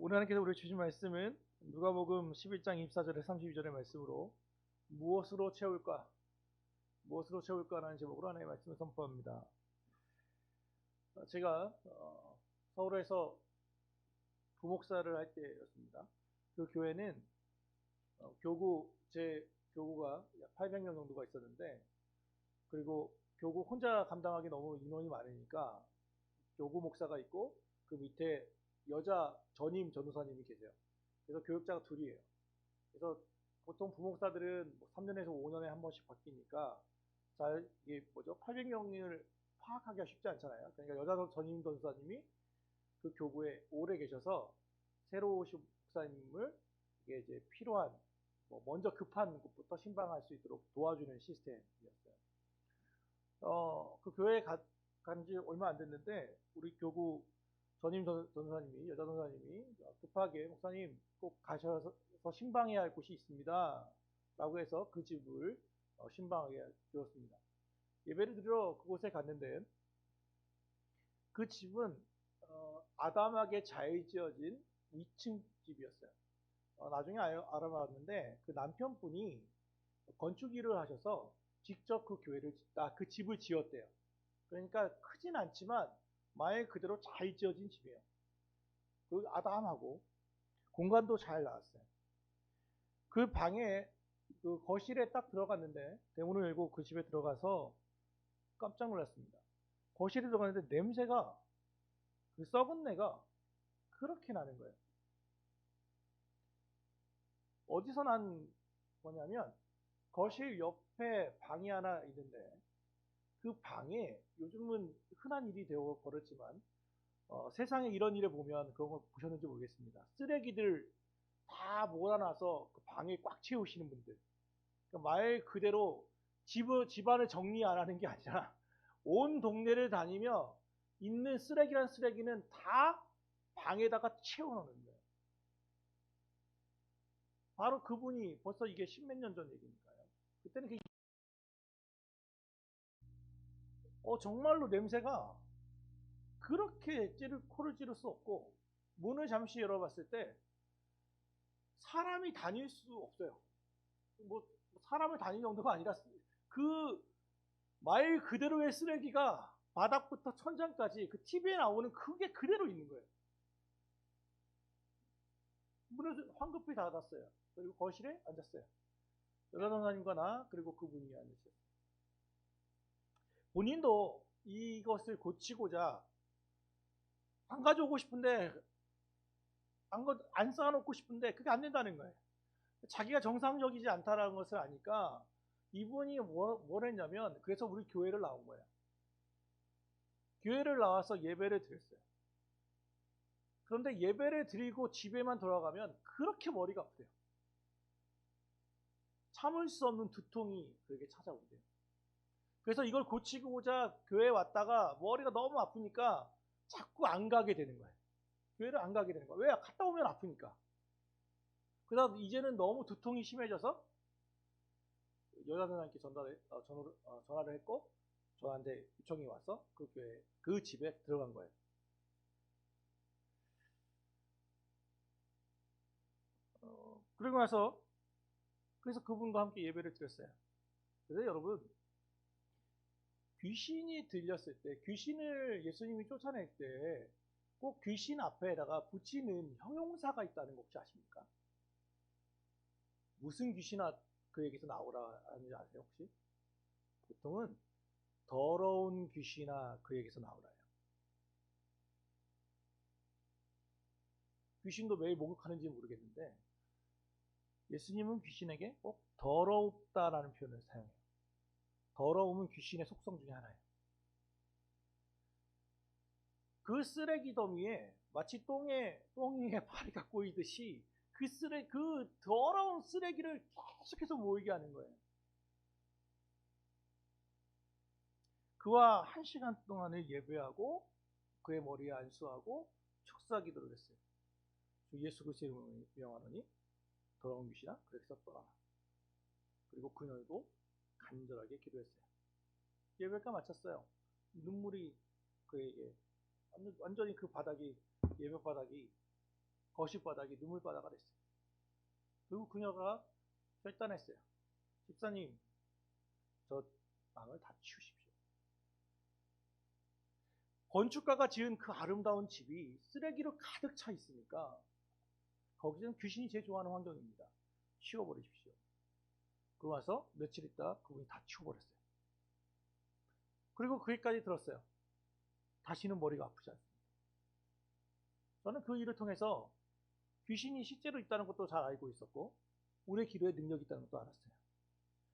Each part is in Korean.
오늘 하나님께서 우리 주신 말씀은 누가복음 11장 24절에 32절의 말씀으로 무엇으로 채울까? 무엇으로 채울까라는 제목으로 하나님의 말씀을 선포합니다. 제가 서울에서 부목사를 할 때였습니다. 그 교회는 제 교구가 약 800명 정도가 있었는데, 그리고 교구 혼자 감당하기 너무 인원이 많으니까 교구 목사가 있고 그 밑에 여자 전임 전도사님이 계세요. 그래서 교육자가 둘이에요. 그래서 보통 부목사들은 3년에서 5년에 한 번씩 바뀌니까 이게 800명을 파악하기가 쉽지 않잖아요. 그러니까 여자 전임 전도사님이 그 교구에 오래 계셔서 새로 오신 목사님을 이게 이제 필요한 먼저 급한 것부터 신방할 수 있도록 도와주는 시스템이었어요. 그 교회에 간 지 얼마 안 됐는데 우리 교구 전임 전도사님이, 여자 전도사님이 급하게 목사님 꼭 가셔서 신방해야 할 곳이 있습니다 라고 해서 그 집을 신방하게 되었습니다. 예배를 드리러 그곳에 갔는데 그 집은 아담하게 잘 지어진 2층 집이었어요. 나중에 알아봤는데 그 남편분이 건축 일을 하셔서 직접 그 집을 지었대요. 그러니까 크진 않지만 말 그대로 잘 지어진 집이에요. 그 아담하고 공간도 잘 나왔어요. 그 방에 그 거실에 딱 들어갔는데 대문을 열고 그 집에 들어가서 깜짝 놀랐습니다. 거실에 들어갔는데 냄새가, 그 썩은 내가 그렇게 나는 거예요. 어디서 난 거냐면 거실 옆에 방이 하나 있는데 그 방에 요즘은 흔한 일이 되어 버렸지만 세상에 이런 일을 보면 그런 거 보셨는지 모르겠습니다. 쓰레기들 다 몰아놔서 그 방에 꽉 채우시는 분들. 그러니까 말 그대로 집안을 정리 안 하는 게 아니라 온 동네를 다니며 있는 쓰레기는 다 방에다가 채워놓는 거예요. 바로 그분이 벌써 이게 십몇 년 전 얘기니까요. 그때는 정말로 냄새가 그렇게 코를 찌를 수 없고, 문을 잠시 열어봤을 때 사람이 다닐 수 없어요. 사람을 다니는 정도가 아니라 그 말 그대로의 쓰레기가 바닥부터 천장까지 그 TV에 나오는 그게 그대로 있는 거예요. 문을 황급히 닫았어요. 그리고 거실에 앉았어요. 여자 전사님과 나, 그리고 그분이 앉으셨어요. 본인도 이것을 고치고자 안 가져오고 싶은데, 안 쌓아놓고 싶은데 그게 안 된다는 거예요. 자기가 정상적이지 않다라는 것을 아니까 이분이 뭘 했냐면, 그래서 우리 교회를 나온 거예요. 교회를 나와서 예배를 드렸어요. 그런데 예배를 드리고 집에만 돌아가면 그렇게 머리가 아프대요. 참을 수 없는 두통이 그에게 찾아온대요. 그래서 이걸 고치고자 교회에 왔다가 머리가 너무 아프니까 자꾸 안 가게 되는 거예요. 교회를 안 가게 되는 거예요. 왜? 갔다 오면 아프니까. 그러다 이제는 너무 두통이 심해져서 여자 선생님께 전화를 했고 저한테 요청이 와서 그 집에 들어간 거예요. 그리고 나서 그래서 그분과 함께 예배를 드렸어요. 그래서 여러분, 귀신이 들렸을 때, 귀신을 예수님이 쫓아낼 때 꼭 귀신 앞에다가 붙이는 형용사가 있다는 거 혹시 아십니까? 무슨 귀신아 그 얘기에서 나오라 하는지 아세요 혹시? 보통은 더러운 귀신아 그 얘기에서 나오라요. 귀신도 매일 목욕하는지 모르겠는데 예수님은 귀신에게 꼭 더럽다라는 표현을 사용해요. 더러움은 귀신의 속성 중에 하나예요. 그 쓰레기 더미에 마치 똥에 파리가 꼬이듯이 그 더러운 쓰레기를 계속해서 모이게 하는 거예요. 그와 1시간 동안을 예배하고 그의 머리에 안수하고 축사기도를 했어요. 주 예수 그리스도의 이름으로 명하노니 더러운 귀신아 그래서 떠나라. 그리고 그녀도 간절하게 기도했어요. 예배가 마쳤어요. 눈물이 그에게 완전히 예배 바닥이 거실바닥이 눈물바다가 됐어요. 그리고 그녀가 결단했어요. 집사님, 저 방을 다 치우십시오. 건축가가 지은 그 아름다운 집이 쓰레기로 가득 차 있으니까 거기서는 귀신이 제일 좋아하는 환경입니다. 치워버리십시오. 그러고 와서 며칠 있다 그분이 다 치워버렸어요. 그리고 그 얘기까지 들었어요. 다시는 머리가 아프지 않습니다. 저는 그 일을 통해서 귀신이 실제로 있다는 것도 잘 알고 있었고 우리의 기도에 능력이 있다는 것도 알았어요.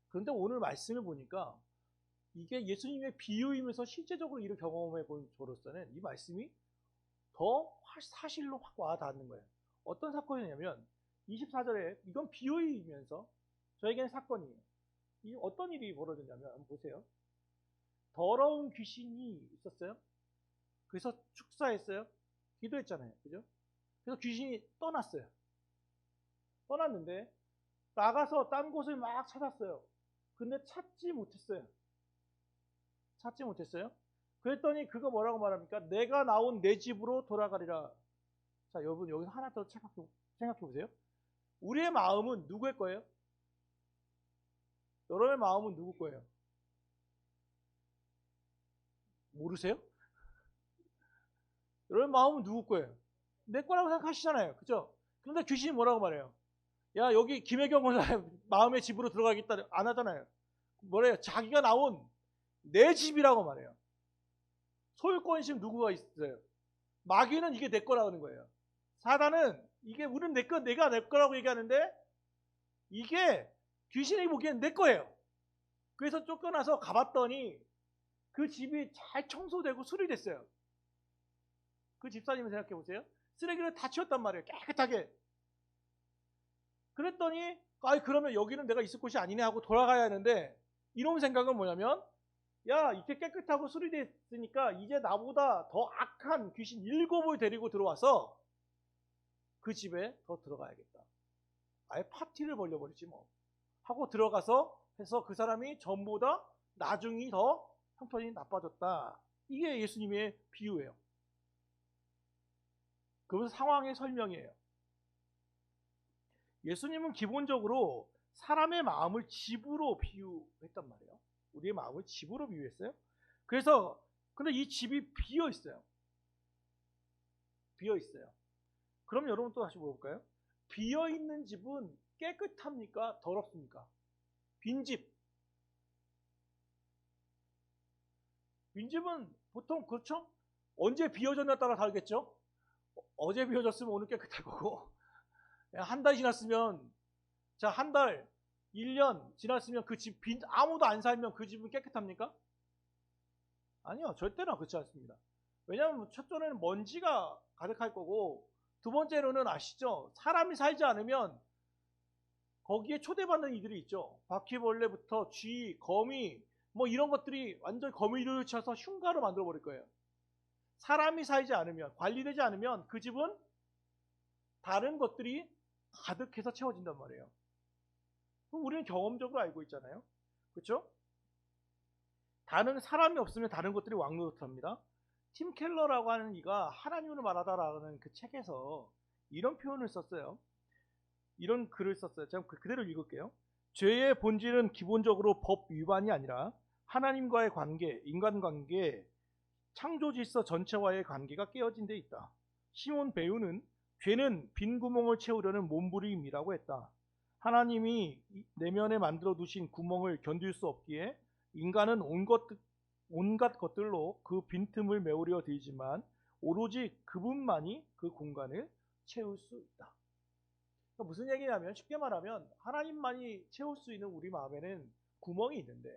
그런데 오늘 말씀을 보니까 이게 예수님의 비유이면서 실제적으로 이를 경험해 본 저로서는 이 말씀이 더 사실로 확 와닿는 거예요. 어떤 사건이냐면 24절에 이건 비유이면서 저에게는 사건이에요. 이 어떤 일이 벌어졌냐면 한번 보세요. 더러운 귀신이 있었어요. 그래서 축사했어요. 기도했잖아요. 그죠? 그래서 귀신이 떠났어요. 떠났는데 나가서 딴 곳을 막 찾았어요. 근데 찾지 못했어요. 그랬더니 그거 뭐라고 말합니까? 내가 나온 내 집으로 돌아가리라. 자, 여러분 여기서 하나 더 생각해 보세요. 우리의 마음은 누구의 거예요? 여러분의 마음은 누구 거예요? 모르세요? 여러분의 마음은 누구 거예요? 내 거라고 생각하시잖아요. 그죠? 그런데 귀신이 뭐라고 말해요? 야, 여기 김혜경 권사 마음의 집으로 들어가겠다 안 하잖아요. 뭐래요? 자기가 나온 내 집이라고 말해요. 소유권심 누구가 있어요? 마귀는 이게 내 거라고 하는 거예요. 사단은 이게 우리는 내 거, 내가 내 거라고 얘기하는데 이게 귀신이 보기엔 내 거예요. 그래서 쫓겨나서 가봤더니 그 집이 잘 청소되고 수리됐어요. 그 집사님을 생각해 보세요. 쓰레기를 다 치웠단 말이에요. 깨끗하게. 그랬더니 그러면 여기는 내가 있을 곳이 아니네 하고 돌아가야 하는데 이런 생각은 뭐냐면 야, 이렇게 깨끗하고 수리됐으니까 이제 나보다 더 악한 귀신 7을 데리고 들어와서 그 집에 더 들어가야겠다. 아예 파티를 벌려버리지 뭐. 하고 들어가서 해서 그 사람이 전보다 나중이 더 형편이 나빠졌다. 이게 예수님의 비유예요. 그건 상황의 설명이에요. 예수님은 기본적으로 사람의 마음을 집으로 비유했단 말이에요. 우리의 마음을 집으로 비유했어요. 그래서 근데 이 집이 비어 있어요. 그럼 여러분 또 다시 물어볼까요? 비어 있는 집은 깨끗합니까? 더럽습니까? 빈집은 보통 그렇죠? 언제 비어졌냐에 따라 다르겠죠? 어제 비어졌으면 오늘 깨끗할 거고 한 달 지났으면 자, 한 달, 1년 지났으면 그 집 아무도 안 살면 그 집은 깨끗합니까? 아니요. 절대로 그렇지 않습니다. 왜냐하면 첫째는 먼지가 가득할 거고 두 번째로는 아시죠? 사람이 살지 않으면 거기에 초대받는 이들이 있죠. 바퀴벌레부터 쥐, 거미 뭐 이런 것들이 완전 거미를 쳐서 흉가로 만들어 버릴 거예요. 사람이 살지 않으면 관리되지 않으면 그 집은 다른 것들이 가득해서 채워진단 말이에요. 그럼 우리는 경험적으로 알고 있잖아요. 그렇죠? 다른 사람이 없으면 다른 것들이 왕노릇합니다. 팀 켈러라고 하는 이가 하나님을 말하다라는 그 책에서 이런 표현을 썼어요. 이런 글을 썼어요. 제가 그대로 읽을게요. 죄의 본질은 기본적으로 법 위반이 아니라 하나님과의 관계, 인간관계, 창조 질서 전체와의 관계가 깨어진 데 있다. 시몬 베유는 죄는 빈 구멍을 채우려는 몸부림이라고 했다. 하나님이 내면에 만들어 두신 구멍을 견딜 수 없기에 인간은 온갖 것들로 그 빈틈을 메우려 들지만 오로지 그분만이 그 공간을 채울 수 있다. 그러니까 무슨 얘기냐면 쉽게 말하면 하나님만이 채울 수 있는 우리 마음에는 구멍이 있는데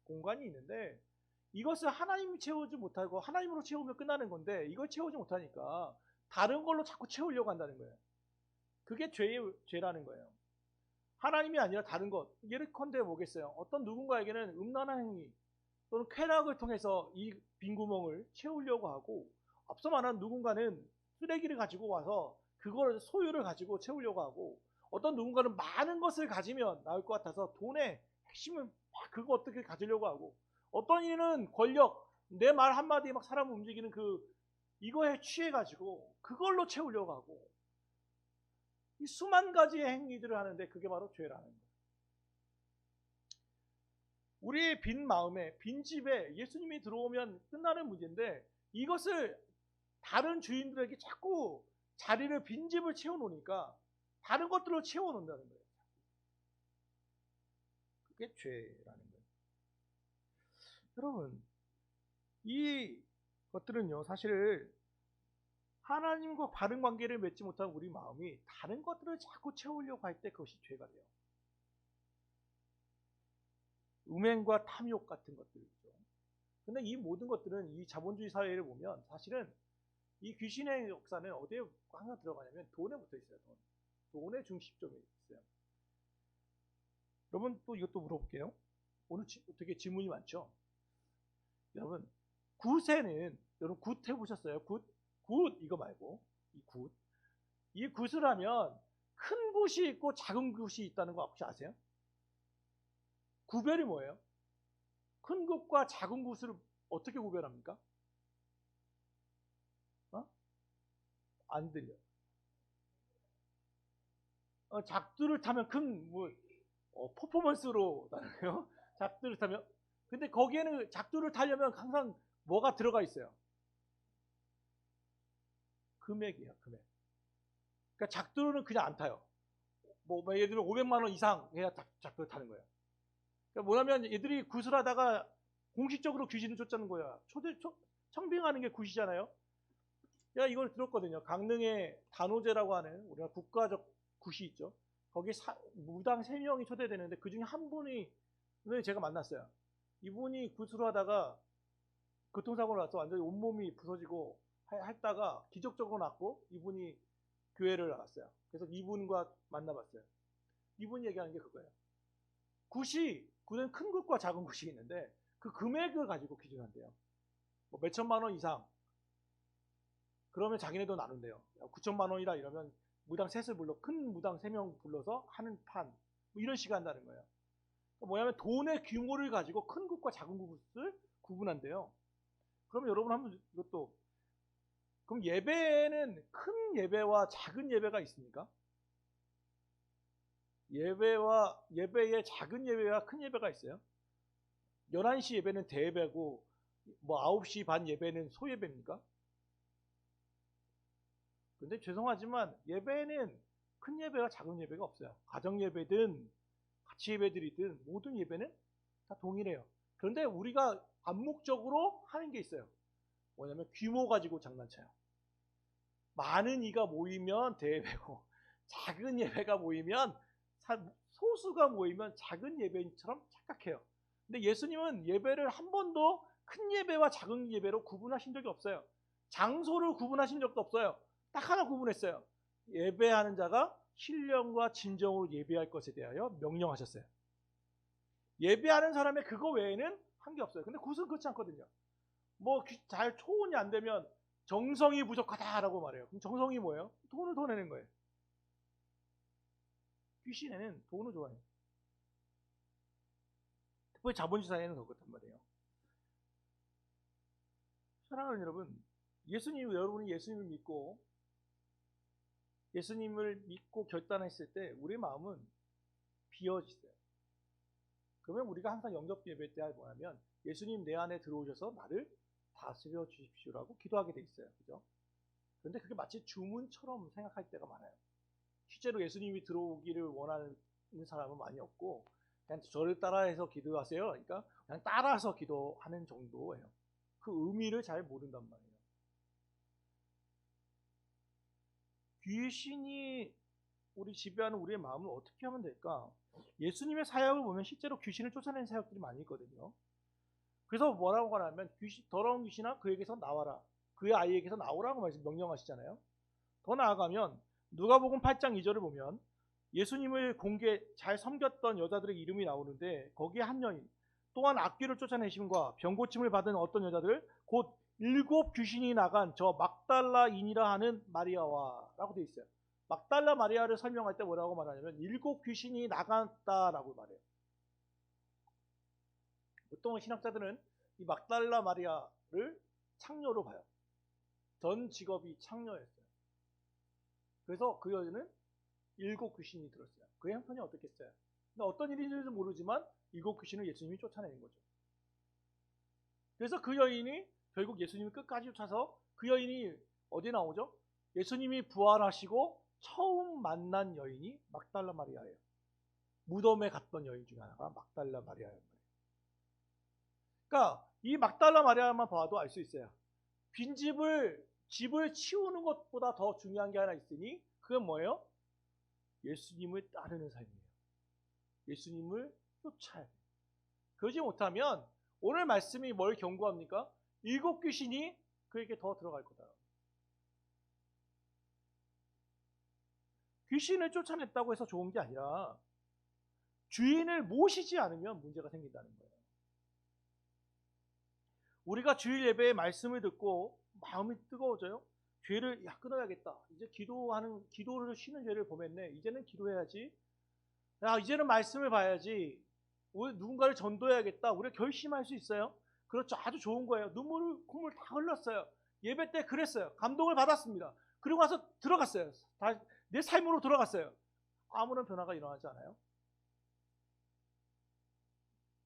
공간이 있는데 이것을 하나님이 채우지 못하고 하나님으로 채우면 끝나는 건데 이걸 채우지 못하니까 다른 걸로 자꾸 채우려고 한다는 거예요. 그게 죄라는 거예요. 하나님이 아니라 다른 것. 예컨대 뭐겠어요? 어떤 누군가에게는 음란한 행위 또는 쾌락을 통해서 이 빈 구멍을 채우려고 하고 앞서 말한 누군가는 쓰레기를 가지고 와서 그걸 소유를 가지고 채우려고 하고 어떤 누군가는 많은 것을 가지면 나을 것 같아서 돈의 핵심은 막 그거 어떻게 가지려고 하고 어떤 이는 권력, 내 말 한마디에 막 사람을 움직이는 이거에 취해가지고 그걸로 채우려고 하고 이 수만 가지의 행위들을 하는데 그게 바로 죄라는 거예요. 우리의 빈 마음에, 빈 집에 예수님이 들어오면 끝나는 문제인데 이것을 다른 주인들에게 자꾸 자리를, 빈집을 채워놓으니까 다른 것들로 채워놓는다는 거예요. 그게 죄라는 거예요. 여러분, 이 것들은요, 사실 하나님과 바른 관계를 맺지 못한 우리 마음이 다른 것들을 자꾸 채우려고 할 때 그것이 죄가 돼요. 음행과 탐욕 같은 것들이죠. 근데 이 모든 것들은 이 자본주의 사회를 보면 사실은 이 귀신의 역사는 어디에 항상 들어가냐면 돈에 붙어 있어요. 돈의 중심점에 있어요. 여러분, 또 이것도 물어볼게요. 오늘 되게 질문이 많죠? 여러분, 굿에는, 여러분 굿 해보셨어요? 굿? 굿 이거 말고 이 굿. 이 굿을 하면 큰 굿이 있고 작은 굿이 있다는 거 혹시 아세요? 구별이 뭐예요? 큰 굿과 작은 굿을 어떻게 구별합니까? 안 들려. 작두를 타면 큰 퍼포먼스로 나가요. 작두를 타면. 근데 거기에는 작두를 타려면 항상 뭐가 들어가 있어요? 금액이에요, 금액. 그러니까 작두는 그냥 안 타요. 뭐 예를 들면 500만 원 이상 해야 작두를 타는 거예요. 그러니까 뭐냐면 얘들이 굿을 하다가 공식적으로 귀신을 쫓자는 거야. 청빙하는 게 굿이잖아요. 제가 이걸 들었거든요. 강릉에 단오제라고 하는 우리가 국가적 굿이 있죠. 거기 무당 3명이 초대되는데 그 중에 한 분이 제가 만났어요. 이분이 굿으로 하다가 교통사고를 나서 완전히 온몸이 부서지고 했다가 기적적으로 낫고 이분이 교회를 나갔어요. 그래서 이분과 만나봤어요. 이분이 얘기하는 게 그거예요. 굿은 큰 굿과 작은 굿이 있는데 그 금액을 가지고 기준한대요. 뭐 몇천만 원 이상. 그러면 자기네도 나눈대요. 9천만 원이라 이러면 무당 셋을 불러, 큰 무당 3명 불러서 하는 판. 뭐 이런 식으로 한다는 거예요. 뭐냐면 돈의 규모를 가지고 큰 굿과 작은 굿을 구분한대요. 그럼 여러분 한번 이것도, 그럼 예배에는 큰 예배와 작은 예배가 있습니까? 예배에 작은 예배와 큰 예배가 있어요. 11시 예배는 대예배고 뭐 9시 반 예배는 소예배입니까? 근데 죄송하지만 예배는 큰 예배와 작은 예배가 없어요. 가정 예배든 같이 예배드리든 모든 예배는 다 동일해요. 그런데 우리가 암묵적으로 하는 게 있어요. 뭐냐면 규모 가지고 장난쳐요. 많은 이가 모이면 대예배고 작은 예배가 모이면, 소수가 모이면 작은 예배처럼 착각해요. 근데 예수님은 예배를 한 번도 큰 예배와 작은 예배로 구분하신 적이 없어요. 장소를 구분하신 적도 없어요. 딱 하나 구분했어요. 예배하는 자가 신령과 진정으로 예배할 것에 대하여 명령하셨어요. 예배하는 사람의 그거 외에는 한 게 없어요. 근데 굿은 그렇지 않거든요. 뭐 잘 초혼이 안 되면 정성이 부족하다라고 말해요. 그럼 정성이 뭐예요? 돈을 더 내는 거예요. 귀신에는 돈을 좋아해요. 특별히 자본주의 사회는 그렇단 말이에요. 사랑하는 여러분, 여러분이 예수님을 믿고 결단했을 때 우리의 마음은 비어지세요. 그러면 우리가 항상 영접 예배 때 뭐냐면 예수님 내 안에 들어오셔서 나를 다스려 주십시오라고 기도하게 돼 있어요. 그죠? 그런데 그게 마치 주문처럼 생각할 때가 많아요. 실제로 예수님이 들어오기를 원하는 사람은 많이 없고 그냥 저를 따라해서 기도하세요. 그러니까 그냥 따라서 기도하는 정도예요. 그 의미를 잘 모른단 말이에요. 귀신이 우리 지배하는 우리의 마음을 어떻게 하면 될까? 예수님의 사역을 보면 실제로 귀신을 쫓아내는 사역들이 많이 있거든요. 그래서 뭐라고 하냐면 더러운 귀신아 그에게서 나와라. 그의 아이에게서 나오라고 명령하시잖아요. 더 나아가면 누가복음 8장 2절을 보면 예수님을 잘 섬겼던 여자들의 이름이 나오는데 거기에 한 여인, 또한 악귀를 쫓아내심과 병고침을 받은 어떤 여자들, 곧 7 귀신이 나간 저 막달라인이라 하는 마리아와 라고 되어 있어요. 막달라 마리아를 설명할 때 뭐라고 말하냐면 7 귀신이 나갔다라고 말해요. 보통 신학자들은 이 막달라 마리아를 창녀로 봐요. 전 직업이 창녀였어요. 그래서 그 여자는 일곱 귀신이 들었어요. 그의 형편이 어떻겠어요? 근데 어떤 일인지는 모르지만 일곱 귀신을 예수님이 쫓아내는 거죠. 그래서 그 여인이 결국 예수님을 끝까지 쫓아서 그 여인이 어디에 나오죠? 예수님이 부활하시고 처음 만난 여인이 막달라 마리아예요. 무덤에 갔던 여인 중에 하나가 막달라 마리아예요. 그러니까 이 막달라 마리아만 봐도 알 수 있어요. 집을 치우는 것보다 더 중요한 게 하나 있으니 그건 뭐예요? 예수님을 따르는 삶이에요. 예수님을 쫓아야 돼요. 그러지 못하면 오늘 말씀이 뭘 경고합니까? 일곱 귀신이 그에게 더 들어갈 거다. 귀신을 쫓아냈다고 해서 좋은 게 아니라 주인을 모시지 않으면 문제가 생긴다는 거예요. 우리가 주일 예배의 말씀을 듣고 마음이 뜨거워져요. 죄를 끊어야겠다. 이제 기도를 쉬는 죄를 범했네. 이제는 기도해야지. 이제는 말씀을 봐야지. 우리 누군가를 전도해야겠다. 우리가 결심할 수 있어요. 그렇죠. 아주 좋은 거예요. 콧물 다 흘렀어요. 예배 때 그랬어요. 감동을 받았습니다. 그리고 와서 들어갔어요. 내 삶으로 돌아갔어요. 아무런 변화가 일어나지 않아요.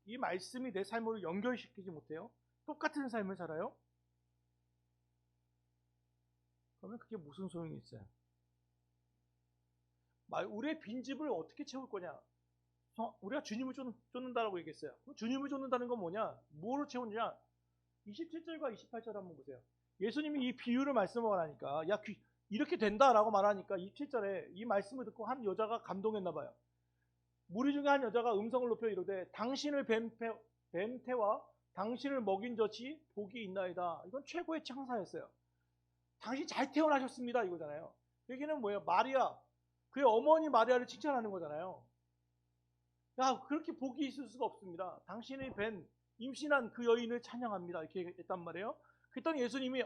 이 말씀이 내 삶으로 연결시키지 못해요. 똑같은 삶을 살아요. 그러면 그게 무슨 소용이 있어요? 우리의 빈집을 어떻게 채울 거냐? 우리가 주님을 쫓는다라고 얘기했어요. 주님을 쫓는다는 건 뭐냐? 뭐로 채우느냐? 27절과 28절 한번 보세요. 예수님이 이 비유를 말씀을 하니까 이렇게 된다라고 말하니까 27절에 이 말씀을 듣고 한 여자가 감동했나 봐요. 무리 중에 한 여자가 음성을 높여 이르되 당신을 뱀태와 당신을 먹인 젖이 복이 있나이다. 이건 최고의 창사였어요. 당신 잘 태어나셨습니다 이거잖아요. 여기는 뭐예요? 마리아, 그의 어머니 마리아를 칭찬하는 거잖아요. 그렇게 복이 있을 수가 없습니다. 당신이 임신한 그 여인을 찬양합니다. 이렇게 했단 말이에요. 그랬더니 예수님이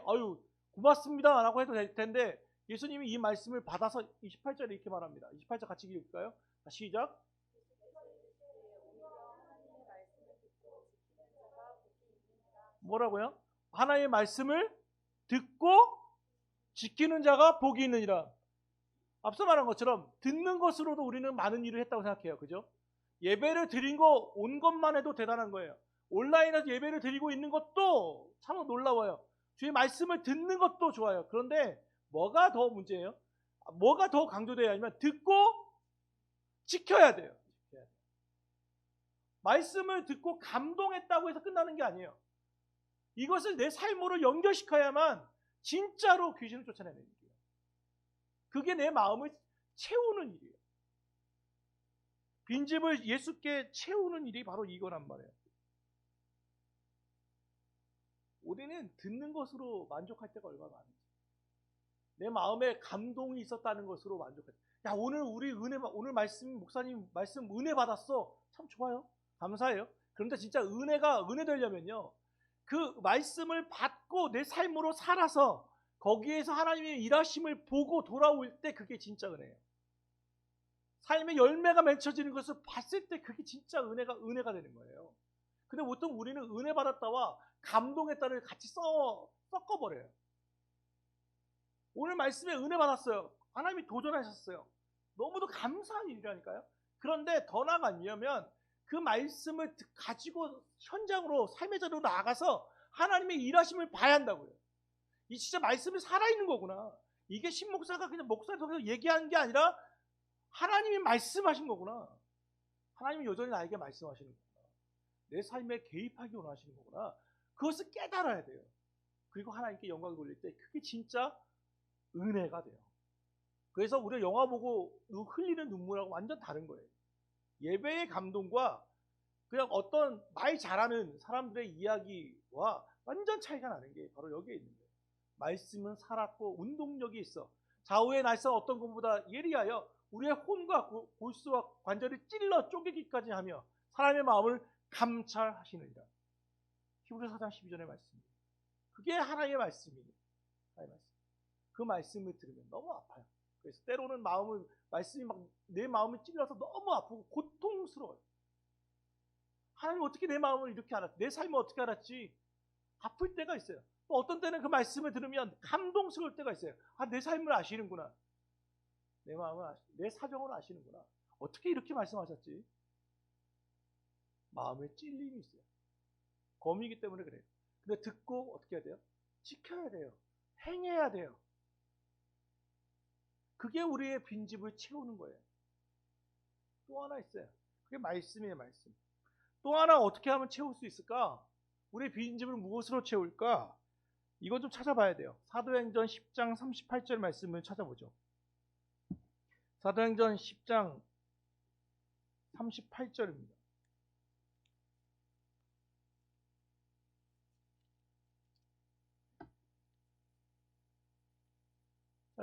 고맙습니다 라고 해도 될 텐데 예수님이 이 말씀을 받아서 28절에 이렇게 말합니다. 28절 같이 읽을까요? 시작. 뭐라고요? 하나님의 말씀을 듣고 지키는 자가 복이 있느니라. 앞서 말한 것처럼 듣는 것으로도 우리는 많은 일을 했다고 생각해요. 그죠? 예배를 드린 거 온 것만 해도 대단한 거예요. 온라인에서 예배를 드리고 있는 것도 참 놀라워요. 주의 말씀을 듣는 것도 좋아요. 그런데 뭐가 더 문제예요? 뭐가 더 강조돼야 하냐면 듣고 지켜야 돼요. 말씀을 듣고 감동했다고 해서 끝나는 게 아니에요. 이것을 내 삶으로 연결시켜야만 진짜로 귀신을 쫓아내는 일이에요. 그게 내 마음을 채우는 일이에요. 빈집을 예수께 채우는 일이 바로 이거란 말이에요. 우리는 듣는 것으로 만족할 때가 얼마나 많은지, 내 마음에 감동이 있었다는 것으로 만족할 때, 오늘 오늘 목사님 말씀 은혜 받았어. 참 좋아요. 감사해요. 그런데 진짜 은혜 되려면요, 그 말씀을 받고 내 삶으로 살아서 거기에서 하나님의 일하심을 보고 돌아올 때 그게 진짜 은혜예요. 삶의 열매가 맺혀지는 것을 봤을 때 그게 진짜 은혜가 되는 거예요. 근데 보통 우리는 은혜 받았다와 감동했다를 같이 섞어버려요. 오늘 말씀에 은혜 받았어요. 하나님이 도전하셨어요. 너무도 감사한 일이라니까요. 그런데 더 나아가려면 그 말씀을 가지고 현장으로 삶의 자리로 나가서 하나님의 일하심을 봐야 한다고요. 이 진짜 말씀이 살아있는 거구나. 이게 신목사가 그냥 목사를 통해서 얘기하는 게 아니라 하나님이 말씀하신 거구나. 하나님이 여전히 나에게 말씀하시는 거구나. 내 삶에 개입하기 원하시는 거구나. 그것을 깨달아야 돼요. 그리고 하나님께 영광을 돌릴 때 그게 진짜 은혜가 돼요. 그래서 우리가 영화 보고 흘리는 눈물하고 완전 다른 거예요. 예배의 감동과 그냥 어떤 말 잘하는 사람들의 이야기와 완전 차이가 나는 게 바로 여기에 있는 거예요. 말씀은 살았고 운동력이 있어. 좌우의 날선 어떤 것보다 예리하여 우리의 혼과 골수와 관절을 찔러 쪼개기까지 하며 사람의 마음을 감찰하시느니라. 히브리서 4장 12절의 말씀이에요. 그게 하나님의 말씀이에요. 하나님의 말씀. 그 말씀을 들으면 너무 아파요. 그래서 때로는 말씀이 내 마음을 찔러서 너무 아프고 고통스러워요. 하나님 어떻게 내 마음을 이렇게 알았지? 내 삶을 어떻게 알았지? 아플 때가 있어요. 또 어떤 때는 그 말씀을 들으면 감동스러울 때가 있어요. 내 삶을 아시는구나. 내 마음을 내 사정을 아시는구나. 어떻게 이렇게 말씀하셨지? 마음에 찔림이 있어요. 검이기 때문에 그래요. 근데 듣고 어떻게 해야 돼요? 지켜야 돼요. 행해야 돼요. 그게 우리의 빈집을 채우는 거예요. 또 하나 있어요. 그게 말씀이에요, 말씀. 또 하나 어떻게 하면 채울 수 있을까? 우리의 빈집을 무엇으로 채울까? 이거 좀 찾아봐야 돼요. 사도행전 10장 38절 말씀을 찾아보죠. 사도행전 10장 38절입니다.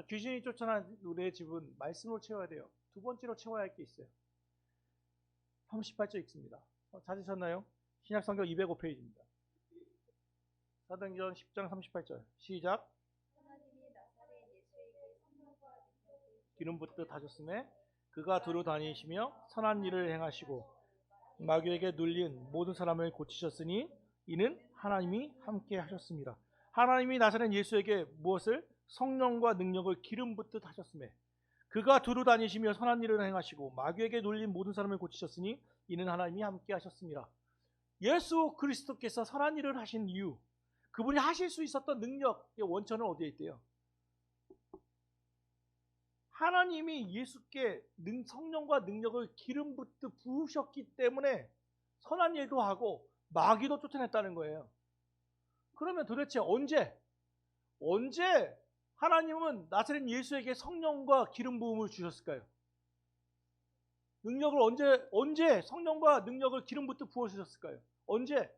귀신이 쫓아난 우리의 집은 말씀으로 채워야 돼요. 두 번째로 채워야 할 게 있어요. 38절 읽습니다. 찾으셨나요? 신약성경 205페이지입니다. 사도행전 10장 38절 시작. 기름 붓듯 하셨음에 그가 두루 다니시며 선한 일을 행하시고 마귀에게 눌린 모든 사람을 고치셨으니 이는 하나님이 함께 하셨습니다. 하나님이 나사렛 예수에게 무엇을? 성령과 능력을 기름 붓듯 하셨음에 그가 두루 다니시며 선한 일을 행하시고 마귀에게 눌린 모든 사람을 고치셨으니 이는 하나님이 함께 하셨습니다. 예수 그리스도께서 선한 일을 하신 이유, 그분이 하실 수 있었던 능력의 원천은 어디에 있대요? 하나님이 예수께 성령과 능력을 기름 붓듯 부으셨기 때문에 선한 일도 하고 마귀도 쫓아냈다는 거예요. 그러면 도대체 언제 하나님은 나사렛 예수에게 성령과 기름 부음을 주셨을까요? 능력을 언제 성령과 능력을 기름 붓듯 부어주셨을까요? 언제?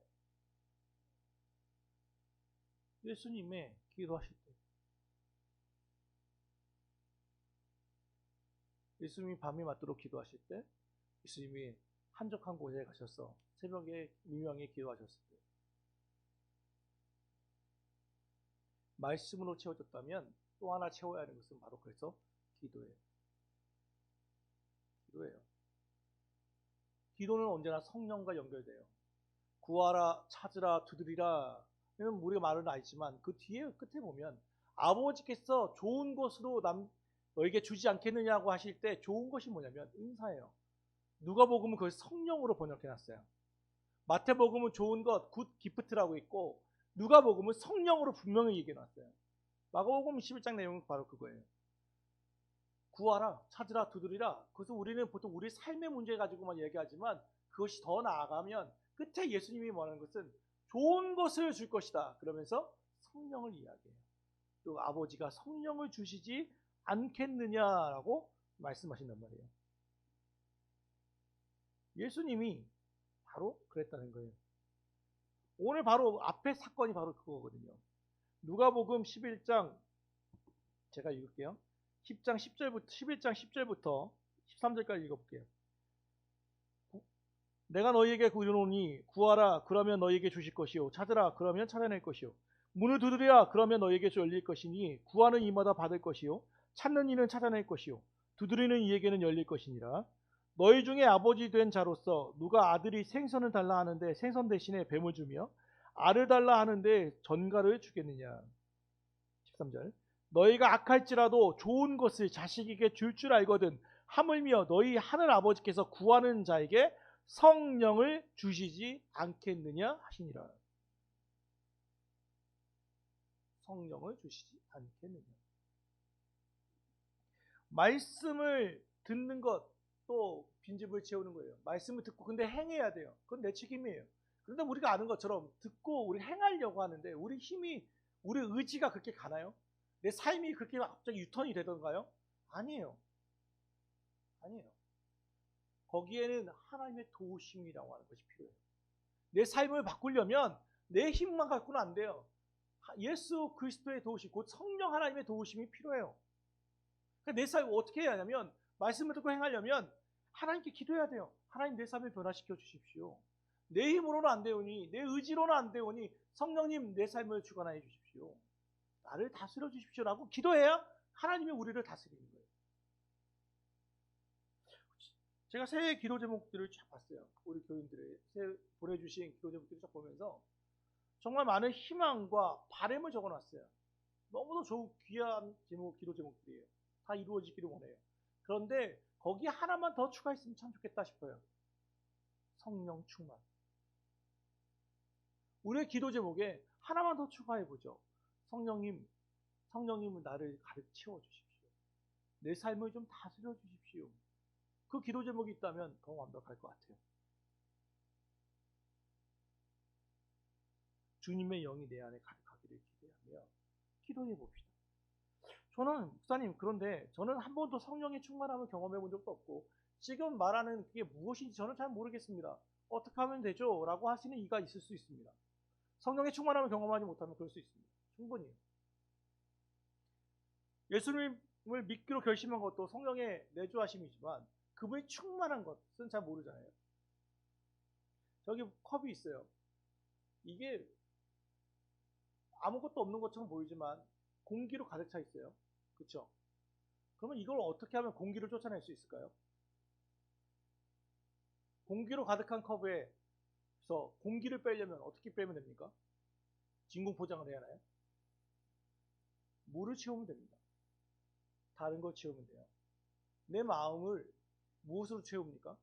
예수님의 기도하실 때. 예수님이 밤이 맞도록 기도하실 때, 예수님이 한적한 곳에 가셔서 새벽에 미명에 기도하셨을 때, 말씀으로 채워졌다면 또 하나 채워야 하는 것은 바로 그래서 기도예요. 기도는 언제나 성령과 연결돼요. 구하라, 찾으라, 두드리라. 이런 우리가 말은 알지만 그 뒤에 끝에 보면 아버지께서 좋은 것으로 너에게 주지 않겠느냐고 하실 때 좋은 것이 뭐냐면 은사예요. 누가복음은 그걸 성령으로 번역해놨어요. 마태복음은 좋은 것, 굿 기프트라고 있고 누가복음은 성령으로 분명히 얘기해놨어요. 마가복음 11장 내용은 바로 그거예요. 구하라, 찾으라, 두드리라. 그래서 우리는 보통 우리 삶의 문제 가지고만 얘기하지만 그것이 더 나아가면 끝에 예수님이 말하는 것은 좋은 것을 줄 것이다. 그러면서 성령을 이야기해요. 또 아버지가 성령을 주시지 않겠느냐라고 말씀하신단 말이에요. 예수님이 바로 그랬다는 거예요. 오늘 바로 앞에 사건이 바로 그거거든요. 누가복음 11장 제가 읽을게요. 11장 10절부터 13절까지 읽어볼게요. 내가 너희에게 이르노니 구하라 그러면 너희에게 주실 것이요 찾으라 그러면 찾아낼 것이요 문을 두드리라 그러면 너희에게 열릴 것이니 구하는 이마다 받을 것이요 찾는 이는 찾아낼 것이요 두드리는 이에게는 열릴 것이니라. 너희 중에 아버지 된 자로서 누가 아들이 생선을 달라 하는데 생선 대신에 뱀을 주며 알을 달라 하는데 전갈을 주겠느냐. 13절 너희가 악할지라도 좋은 것을 자식에게 줄 줄 알거든 하물며 너희 하늘 아버지께서 구하는 자에게 성령을 주시지 않겠느냐 하시니라. 성령을 주시지 않겠느냐. 말씀을 듣는 것도 빈집을 채우는 거예요. 말씀을 듣고 근데 행해야 돼요. 그건 내 책임이에요. 그런데 우리가 아는 것처럼 듣고 우리 행하려고 하는데 우리 힘이 우리 의지가 그렇게 가나요? 내 삶이 그렇게 갑자기 유턴이 되던가요? 아니에요. 거기에는 하나님의 도우심이라고 하는 것이 필요해요. 내 삶을 바꾸려면 내 힘만 갖고는 안 돼요. 예수 그리스도의 도우심, 곧 성령 하나님의 도우심이 필요해요. 내 삶을 어떻게 해야 하냐면 말씀을 듣고 행하려면 하나님께 기도해야 돼요. 하나님 내 삶을 변화시켜 주십시오. 내 힘으로는 안 되오니 내 의지로는 안 되오니 성령님 내 삶을 주관하여 주십시오. 나를 다스려 주십시오라고 기도해야 하나님이 우리를 다스리는 거예요. 제가 새해 기도 제목들을 쫙 봤어요. 우리 교인들의 새해 보내주신 기도 제목들을 쫙 보면서 정말 많은 희망과 바람을 적어놨어요. 너무도 좋은 귀한 기도 제목들이에요. 다 이루어지기를 원해요. 그런데 거기에 하나만 더 추가했으면 참 좋겠다 싶어요. 성령 충만. 우리의 기도 제목에 하나만 더 추가해보죠. 성령님은 나를 가득 채워주십시오. 내 삶을 좀 다스려 주십시오. 그 기도 제목이 있다면 더 완벽할 것 같아요. 주님의 영이 내 안에 가득하기를 기대하며 기도해 봅시다. 저는 목사님, 그런데 저는 한 번도 성령의 충만함을 경험해 본 적도 없고 지금 말하는 그게 무엇인지 저는 잘 모르겠습니다. 어떻게 하면 되죠? 라고 하시는 이가 있을 수 있습니다. 성령의 충만함을 경험하지 못하면 그럴 수 있습니다. 충분히. 예수님을 믿기로 결심한 것도 성령의 내주하심이지만 그분이 충만한 것은 잘 모르잖아요. 저기 컵이 있어요. 이게 아무것도 없는 것처럼 보이지만 공기로 가득 차 있어요. 그렇죠? 그러면 이걸 어떻게 하면 공기를 쫓아낼 수 있을까요? 공기로 가득한 컵에서 공기를 빼려면 어떻게 빼면 됩니까? 진공 포장을 해야 하나요? 물을 채우면 됩니다. 다른 걸 채우면 돼요. 내 마음을 무엇으로 채웁니까?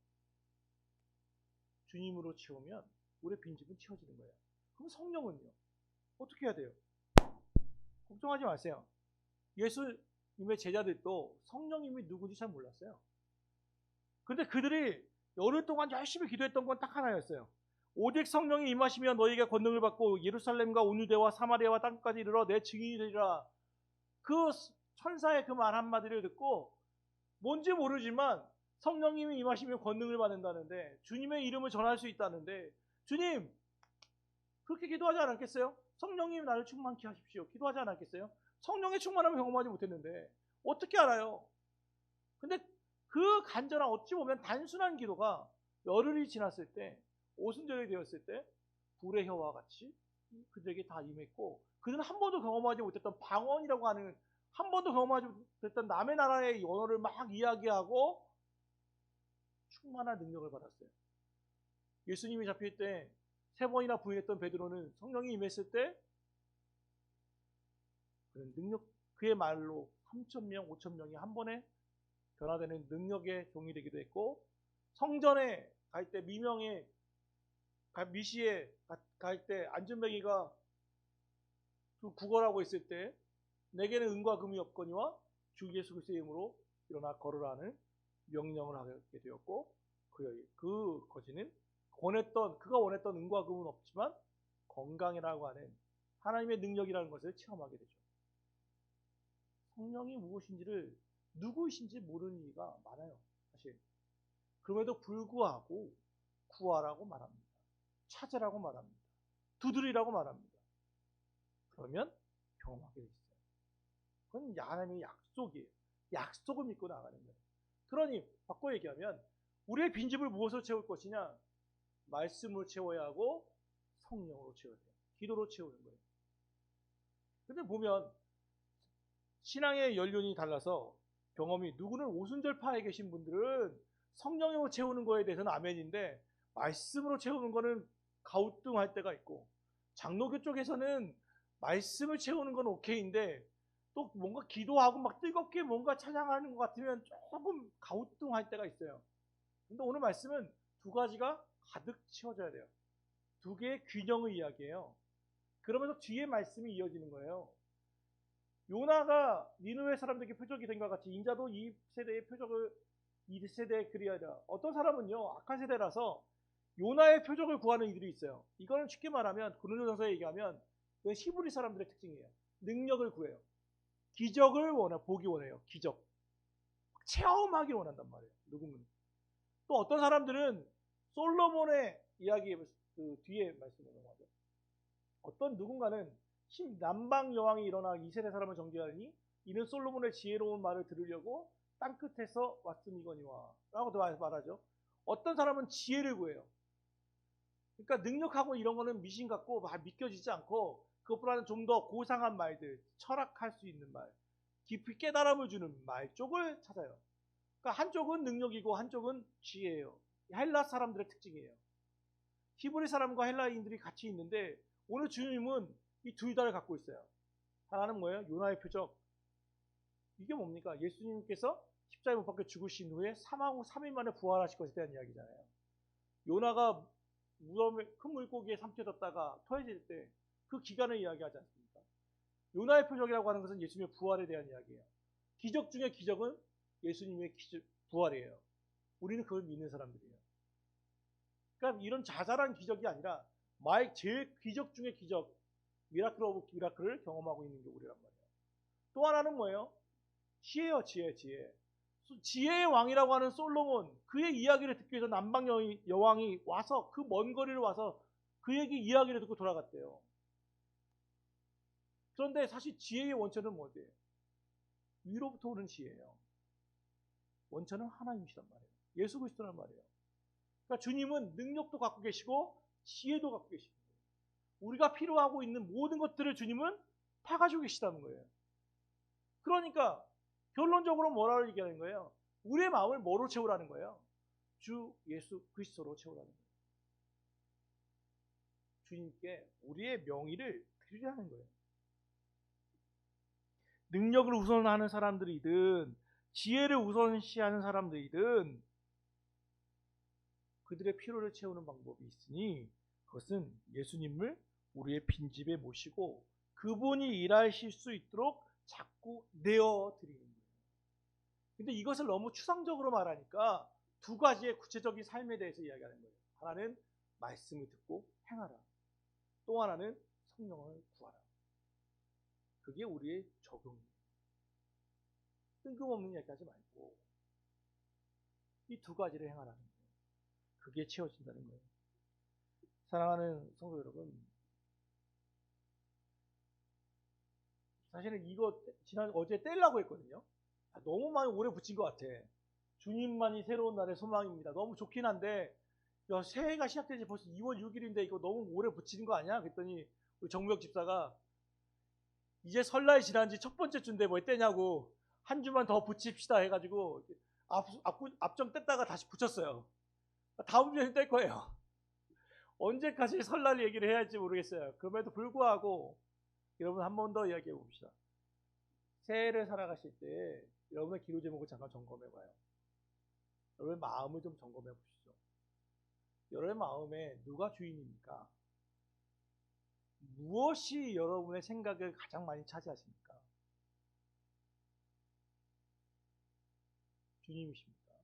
주님으로 채우면 우리의 빈집은 채워지는 거예요. 그럼 성령은요? 어떻게 해야 돼요? 걱정하지 마세요. 예수님의 제자들도 성령님이 누구인지 잘 몰랐어요. 그런데 그들이 열흘 동안 열심히 기도했던 건 딱 하나였어요. 오직 성령이 임하시면 너희에게 권능을 받고 예루살렘과 온 유대와 사마리아와 땅까지 이르러 내 증인이 되리라. 그 천사의 그 말 한마디를 듣고 뭔지 모르지만 성령님이 임하시면 권능을 받는다는데 주님의 이름을 전할 수 있다는데 주님 그렇게 기도하지 않았겠어요? 성령님 나를 충만케 하십시오. 기도하지 않았겠어요? 성령의 충만함을 경험하지 못했는데 어떻게 알아요? 근데 그 간절한 어찌 보면 단순한 기도가 열흘이 지났을 때 오순절이 되었을 때 불의 혀와 같이 그들에게 다 임했고 그들은 한 번도 경험하지 못했던 방언이라고 하는 한 번도 경험하지 못했던 남의 나라의 언어를 막 이야기하고 충만한 능력을 받았어요. 예수님이 잡힐 때 3번이나 부인했던 베드로는 성령이 임했을 때 그런 능력 그의 말로 3,000명, 5,000명이 한 번에 변화되는 능력의 종이 되기도 했고 성전에 갈 때 미시에 갈 때 안전뱅이가 구걸하고 있을 때 내게는 은과 금이 없거니와 주 예수 그리스도의 이름으로 일어나 걸으라는 명령을 하게 되었고 그 거지는 그가 원했던 은과 금은 없지만 건강이라고 하는 하나님의 능력이라는 것을 체험하게 되죠. 성령이 무엇인지를 누구이신지 모르는 이가 많아요. 사실. 그럼에도 불구하고 구하라고 말합니다. 찾으라고 말합니다. 두드리라고 말합니다. 그러면 경험하게 돼 있어요. 그건 하나님의 약속이에요. 약속을 믿고 나가는 거예요. 그러니 바꿔 얘기하면 우리의 빈집을 무엇으로 채울 것이냐? 말씀으로 채워야 하고 성령으로 채워야 돼요. 기도로 채우는 거예요. 근데 보면 신앙의 연륜이 달라서 경험이 누구는 오순절파에 계신 분들은 성령으로 채우는 거에 대해서는 아멘인데 말씀으로 채우는 거는 가우뚱할 때가 있고 장로교 쪽에서는 말씀을 채우는 건 오케이인데 또 뭔가 기도하고 막 뜨겁게 뭔가 찬양하는 것 같으면 조금 가우뚱할 때가 있어요. 근데 오늘 말씀은 두 가지가 가득 채워져야 돼요. 두 개의 균형을 이야기해요. 그러면서 뒤에 말씀이 이어지는 거예요. 요나가 니느웨 사람들에게 표적이 된 것 같이 인자도 이 세대의 표적을 이 세대에 그리하라. 어떤 사람은요 악한 세대라서 요나의 표적을 구하는 이들이 있어요. 이거는 쉽게 말하면 고린도전서에 얘기하면 그 히브리 사람들의 특징이에요. 능력을 구해요. 기적을 보기 원해요. 기적. 체험하기 원한단 말이에요. 누군가는. 또 어떤 사람들은 솔로몬의 이야기 그 뒤에 말씀을 넘어가죠. 어떤 누군가는 남방 여왕이 일어나 이 세대 사람을 정죄하니 이는 솔로몬의 지혜로운 말을 들으려고 땅끝에서 왔음이거니와 라고 말하죠. 어떤 사람은 지혜를 구해요. 그러니까 능력하고 이런 거는 미신 같고 믿겨지지 않고 그것보다는 좀 더 고상한 말들, 철학할 수 있는 말, 깊이 깨달음을 주는 말 쪽을 찾아요. 그러니까 한쪽은 능력이고 한쪽은 지혜예요. 헬라 사람들의 특징이에요. 히브리 사람과 헬라인들이 같이 있는데 오늘 주님은 이 둘 다를 갖고 있어요. 하나는 뭐예요? 요나의 표적. 이게 뭡니까? 예수님께서 십자가에 못 박혀 죽으신 후에 사망 후 3일 만에 부활하실 것에 대한 이야기잖아요. 요나가 무덤에 큰 물고기에 삼켜졌다가 토해질 때 그 기간을 이야기하지 않습니까? 요나의 표적이라고 하는 것은 예수님의 부활에 대한 이야기예요. 기적 중의 기적은 예수님의 부활이에요. 우리는 그걸 믿는 사람들이에요. 그러니까 이런 자잘한 기적이 아니라 제일 기적 중의 기적, 미라클 오브 미라클을 경험하고 있는 게 우리란 말이에요. 또 하나는 뭐예요? 지혜요, 지혜. 지혜의 왕이라고 하는 솔로몬, 그의 이야기를 듣기 위해서 남방 여왕이 와서 그 먼 거리를 와서 그에게 이야기를 듣고 돌아갔대요. 그런데 사실 지혜의 원천은 뭐예요? 위로부터 오는 지혜예요. 원천은 하나님이시란 말이에요. 예수 그리스도란 말이에요. 그러니까 주님은 능력도 갖고 계시고 지혜도 갖고 계시고 우리가 필요하고 있는 모든 것들을 주님은 다 가지고 계시다는 거예요. 그러니까 결론적으로 뭐라고 얘기하는 거예요? 우리의 마음을 뭐로 채우라는 거예요? 주 예수 그리스도로 채우라는 거예요. 주님께 우리의 명의를 드리라는 거예요. 능력을 우선하는 사람들이든 지혜를 우선시하는 사람들이든 그들의 필요를 채우는 방법이 있으니 그것은 예수님을 우리의 빈집에 모시고 그분이 일하실 수 있도록 자꾸 내어드리는 거예요. 근데 이것을 너무 추상적으로 말하니까 두 가지의 구체적인 삶에 대해서 이야기하는 거예요. 하나는 말씀을 듣고 행하라. 또 하나는 성령을 구하라. 그게 우리의 적용이에요. 뜬금없는 얘기하지 말고 이 두 가지를 행하라는 거예요. 그게 채워진다는 거예요. 사랑하는 성도 여러분, 사실은 이거 어제 떼려고 했거든요. 너무 많이 오래 붙인 것 같아. 주님만이 새로운 날의 소망입니다. 너무 좋긴 한데 야, 새해가 시작된 지 벌써 2월 6일인데 이거 너무 오래 붙이는 거 아니야? 그랬더니 우리 정무혁 집사가 이제 설날 지난 지 첫 번째 주인데 뭐 떼냐고 한 주만 더 붙입시다 해가지고 앞정 뗐다가 다시 붙였어요. 다음 주에는 뗄 거예요. 언제까지 설날 얘기를 해야 할지 모르겠어요. 그럼에도 불구하고 여러분 한 번 더 이야기해 봅시다. 새해를 살아가실 때 여러분의 기도 제목을 잠깐 점검해 봐요. 여러분의 마음을 좀 점검해 보시죠. 여러분의 마음에 누가 주인입니까? 무엇이 여러분의 생각을 가장 많이 차지하십니까? 주님이십니까?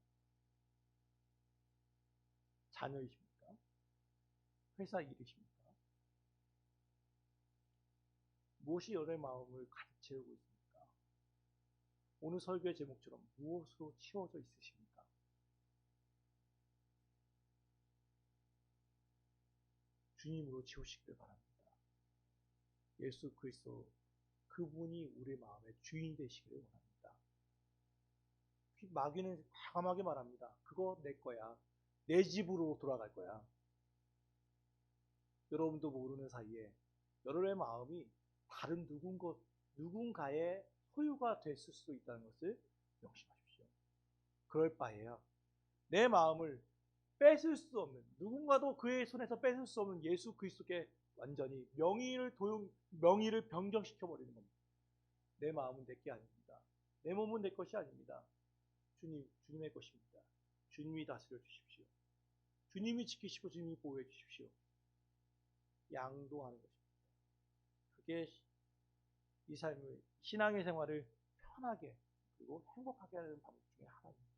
자녀이십니까? 회사 일이십니까? 무엇이 여러분의 마음을 가득 채우고 있습니까? 오늘 설교의 제목처럼 무엇으로 채워져 있으십니까? 주님으로 채우시길 바랍니다. 예수 그리스도 그분이 우리 마음의 주인이 되시기를 원합니다. 마귀는 과감하게 말합니다. 그거 내 거야. 내 집으로 돌아갈 거야. 여러분도 모르는 사이에 여러분의 마음이 다른 누군가의 소유가 됐을 수도 있다는 것을 명심하십시오. 그럴 바에야 내 마음을 뺏을 수 없는, 누군가도 그의 손에서 뺏을 수 없는 예수 그리스도께 완전히 명의를 변경시켜 버리는 겁니다. 내 마음은 내 게 아닙니다. 내 몸은 내 것이 아닙니다. 주님의 것입니다. 주님이 다스려 주십시오. 주님이 지키시고 주님이 보호해 주십시오. 양도하는 것입니다. 그게 이 삶을, 신앙의 생활을 편하게 그리고 행복하게 하는 방법 중에 하나입니다.